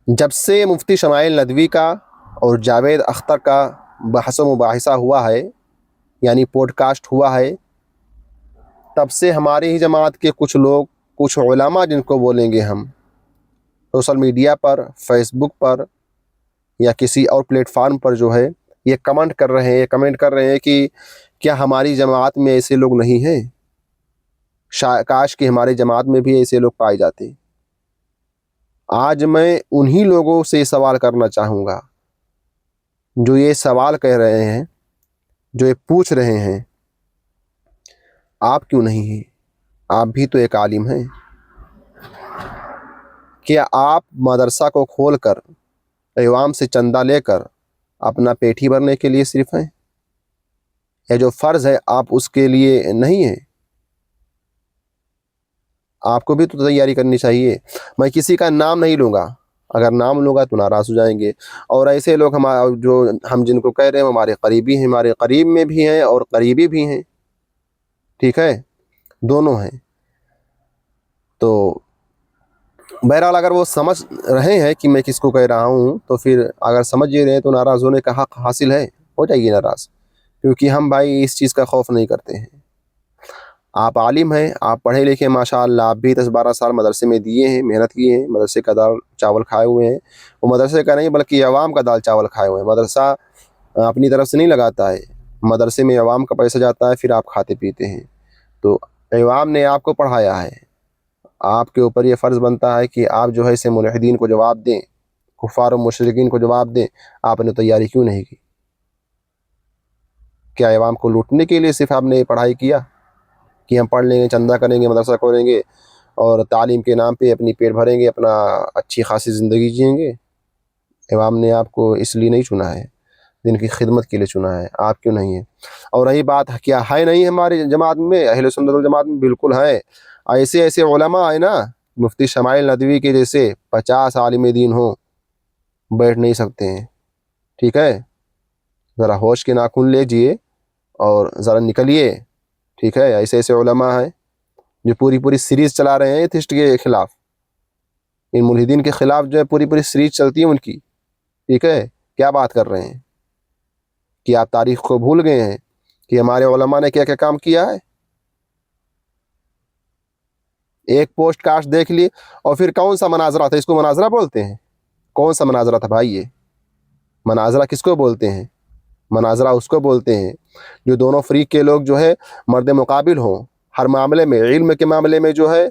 جب سے مفتی شمائل ندوی کا اور جاوید اختر کا بحث و مباحثہ ہوا ہے، یعنی پوڈ کاسٹ ہوا ہے، تب سے ہماری ہی جماعت کے کچھ لوگ، کچھ علماء جن کو بولیں گے ہم، سوشل میڈیا پر، فیس بک پر یا کسی اور پلیٹ فارم پر جو ہے یہ کمنٹ کر رہے ہیں کہ کیا ہماری جماعت میں ایسے لوگ نہیں ہیں؟ کاش کہ ہماری جماعت میں بھی ایسے لوگ پائے جاتے۔ آج میں انہی لوگوں سے سوال کرنا چاہوں گا جو یہ سوال کہہ رہے ہیں، جو یہ پوچھ رہے ہیں، آپ کیوں نہیں ہیں؟ آپ بھی تو ایک عالم ہیں۔ کیا آپ مدرسہ کو کھول کر عوام سے چندہ لے کر اپنا پیٹ ہی بھرنے کے لیے صرف ہیں؟ یا جو فرض ہے آپ اس کے لیے نہیں ہیں؟ آپ کو بھی تو تیاری کرنی چاہیے۔ میں کسی کا نام نہیں لوں گا، اگر نام لوں گا تو ناراض ہو جائیں گے۔ اور ایسے لوگ ہم جن کو کہہ رہے ہیں ہمارے قریبی ہیں، ہمارے قریب میں بھی ہیں اور قریبی بھی ہیں، ٹھیک ہے، دونوں ہیں۔ تو بہرحال اگر وہ سمجھ رہے ہیں کہ میں کس کو کہہ رہا ہوں تو پھر اگر سمجھ ہی رہے ہیں تو ناراض ہونے کا حق حاصل ہے، ہو جائیے ناراض، کیونکہ ہم بھائی اس چیز کا خوف نہیں کرتے ہیں۔ آپ عالم ہیں، آپ پڑھے لکھے ماشاء اللہ، آپ بھی 10-12 سال مدرسے میں دیے ہیں، محنت کیے ہیں، مدرسے کا دال چاول کھائے ہوئے ہیں۔ وہ مدرسے کا نہیں بلکہ عوام کا دال چاول کھائے ہوئے ہیں۔ مدرسہ اپنی طرف سے نہیں لگاتا ہے، مدرسے میں عوام کا پیسہ جاتا ہے، پھر آپ کھاتے پیتے ہیں۔ تو عوام نے آپ کو پڑھایا ہے، آپ کے اوپر یہ فرض بنتا ہے کہ آپ جو ہے اسے ملحدین کو جواب دیں، کفار و مشرکین کو جواب دیں۔ آپ نے تیاری کیوں نہیں کی؟ کیا عوام کو لوٹنے کے لیے صرف آپ نے پڑھائی کیا کہ ہم پڑھ لیں گے، چندہ کریں گے، مدرسہ کھولیں گے اور تعلیم کے نام پہ اپنی پیٹ بھریں گے، اپنا اچھی خاصی زندگی جئیں گے؟ عوام نے آپ کو اس لیے نہیں چنا ہے، دین کی خدمت کے لیے چنا ہے، آپ کیوں نہیں ہیں؟ اور رہی بات کیا ہے نہیں ہماری جماعت میں، اہل سنت والجماعت میں بالکل ہے۔ ایسے علماء آئے نا، مفتی شمائل ندوی کے جیسے 50 عالم دین ہوں، بیٹھ نہیں سکتے ہیں، ٹھیک ہے؟ ذرا ہوش کے ناخن لیجئے اور ذرا نکلیے، ٹھیک ہے؟ ایسے علماء ہیں جو پوری سیریز چلا رہے ہیں ایتھسٹ کے خلاف، ان ملحدین کے خلاف جو ہے پوری سیریز چلتی ہے ان کی، ٹھیک ہے؟ کیا بات کر رہے ہیں کہ آپ تاریخ کو بھول گئے ہیں کہ ہمارے علماء نے کیا کیا کام کیا ہے؟ ایک پوسٹ کاسٹ دیکھ لی اور پھر کون سا مناظرہ تھا؟ اس کو مناظرہ بولتے ہیں؟ کون سا مناظرہ تھا بھائی؟ یہ مناظرہ کس کو بولتے ہیں؟ مناظرہ اس کو بولتے ہیں جو دونوں فریق کے لوگ جو ہے مرد مقابل ہوں، ہر معاملے میں، علم کے معاملے میں جو ہے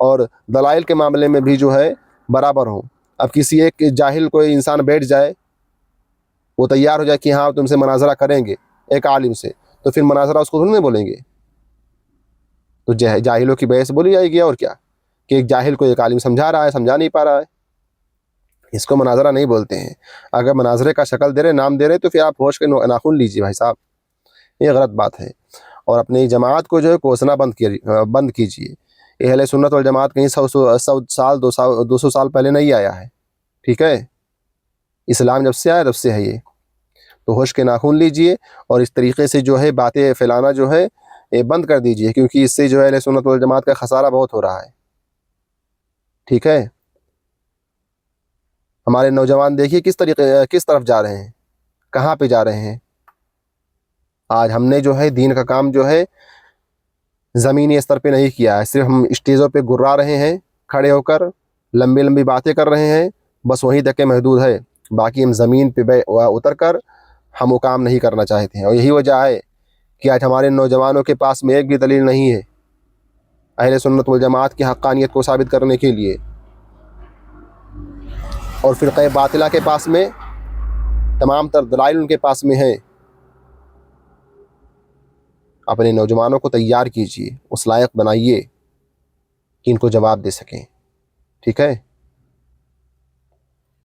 اور دلائل کے معاملے میں بھی جو ہے برابر ہوں۔ اب کسی ایک جاہل کوئی انسان بیٹھ جائے، وہ تیار ہو جائے کہ ہاں تم سے مناظرہ کریں گے ایک عالم سے، تو پھر مناظرہ اس کو تھوڑی نہیں بولیں گے، تو جاہلوں کی بحث بولی جائے گی۔ اور کیا کہ ایک جاہل کو ایک عالم سمجھا رہا ہے، سمجھا نہیں پا رہا ہے، اس کو مناظرہ نہیں بولتے ہیں۔ اگر مناظرے کا شکل دے رہے، نام دے رہے، تو پھر آپ ہوش کے ناخن لیجیے بھائی صاحب، یہ غلط بات ہے۔ اور اپنی جماعت کو جو ہے کوسنا بند کیجیے۔ یہ اہل سنت والجماعت کہیں 200 سال پہلے نہیں آیا ہے، ٹھیک ہے؟ اسلام جب سے آیا تب سے ہے یہ، تو ہوش کے ناخن لیجیے اور اس طریقے سے جو ہے باتیں پھیلانا جو ہے یہ بند کر دیجیے، کیونکہ اس سے جو ہے اہل سنت والجماعت کا خسارہ بہت ہو رہا ہے، ٹھیک ہے؟ ہمارے نوجوان دیکھیے کس طرف جا رہے ہیں، کہاں پہ جا رہے ہیں۔ آج ہم نے جو ہے دین کا کام جو ہے زمینی استر پہ نہیں کیا ہے، صرف ہم اسٹیجوں پہ گرا رہے ہیں کھڑے ہو کر، لمبی باتیں کر رہے ہیں، بس وہیں تک کے محدود ہے۔ باقی ہم زمین پہ اتر کر ہم وہ کام نہیں کرنا چاہتے ہیں، اور یہی وجہ ہے کہ آج ہمارے نوجوانوں کے پاس میں ایک بھی دلیل نہیں ہے اہل سنت والجماعت کی حقانیت کو ثابت کرنے کے لیے، اور فرقہ باطلہ کے پاس میں تمام تر دلائل ان کے پاس میں ہیں۔ اپنے نوجوانوں کو تیار کیجیے، اس لائق بنائیے کہ ان کو جواب دے سکیں، ٹھیک ہے؟